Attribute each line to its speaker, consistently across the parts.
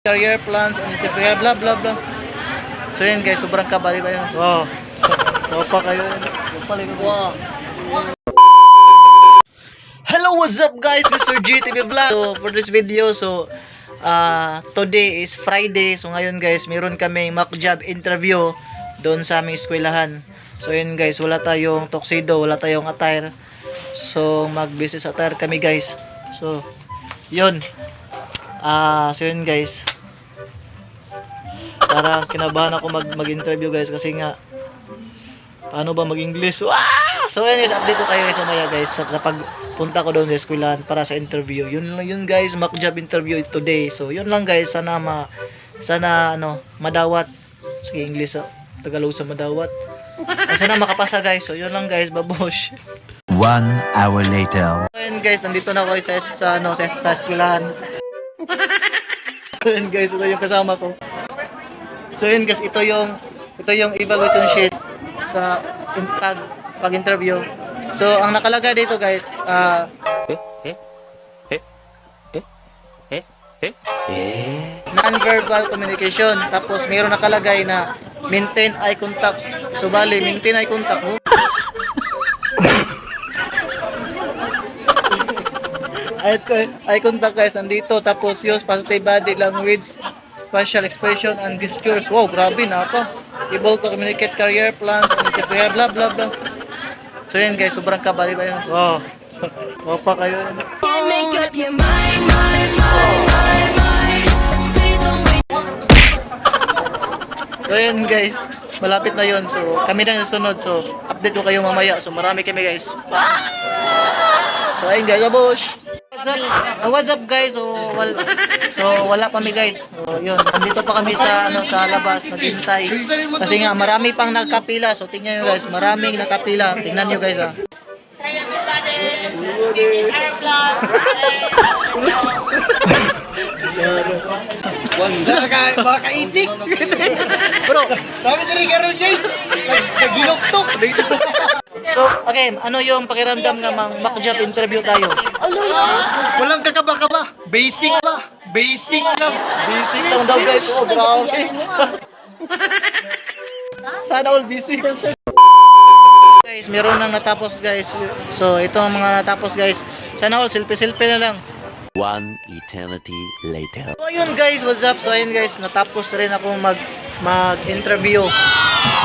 Speaker 1: career plans and blah blah blah. So yun guys, sobrang kabali ba yun? Wow. Opa kayo. Wow. Hello, what's up guys? Mr. GTV Vlog. So for this video, today is Friday. So ngayon guys, meron kaming mock job interview doon sa aming eskwelahan. So yun guys, wala tayong tuxedo, wala tayong attire. So mag-business attire kami guys. So yun. So yun guys. Parang kinabahan ako mag-interview guys kasi nga paano ba mag-English? So yun guys, update ko kayo guys mamaya guys sa pagpunta ko doon sa eskwelahan para sa interview. Yun guys, mock job interview today. So yun lang guys, sana madawat. Sige English, Tagalog sa madawat. Sana makapasa guys. So yun lang guys, babosh.
Speaker 2: 1 hour later.
Speaker 1: So yun guys, nandito na ako sa eskwelahan. So yun guys, ito yung kasama ko. So yun guys, ito yung evaluation sheet sa pag-interview. So ang nakalagay dito guys, non-verbal communication. Tapos mayroon nakalagay na maintain eye contact. So bali, maintain eye contact. Eye contact guys, nandito. Tapos use positive body language, facial expression and gestures. Wow, grabe na pa. Able to communicate career plans and blah blah blah. So yan guys, sobrang kabali ba yun? Wow. Opa kayo.
Speaker 3: Make up your mind. Please don't wait.
Speaker 1: So yan guys, malapit na yun. So kami na yung sunod. So update ko kayo mamaya. So marami kami guys. So ayun guys, abush. What's up guys? So wala pa kami guys. So yun, nandito pa kami sa labas naghihintay. Kasi nga marami pang nagkapila. So tingnan niyo guys, maraming nakapila. Tingnan niyo guys
Speaker 4: Baka itik.
Speaker 1: Bro,
Speaker 4: Sabi ni Ricardo guys, nagiloktok.
Speaker 1: so okay, ano yung pakiramdam na mock job interview tayo?
Speaker 4: Walang kakaba-kaba. Basic ba? Basic lang.
Speaker 1: Basic lang daw guys. Oh, grabe. Sana all basic. Guys, meron nang natapos guys. So ito ang mga natapos guys. Sana all selfie na lang.
Speaker 2: 1 eternity later.
Speaker 1: So yun guys, what's up? So ayun guys, natapos rin ako mag-interview.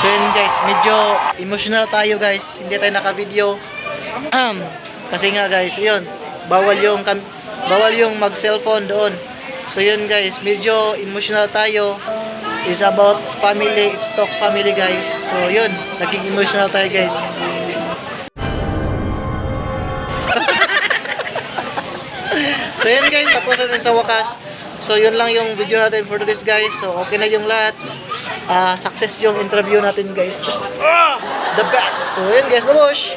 Speaker 1: So yun guys, medyo emotional tayo guys. Hindi tayo naka-video. Kasi nga guys, yun, bawal yung mag-cellphone doon. So yun guys, medyo emotional tayo. It's about family, it's talk family guys. So yun, naging emotional tayo guys. So yun guys, tapos na sa wakas. So yun lang yung video natin for this guys. So okay na yung lahat. Success yung interview natin guys. The best. So yun guys, babush.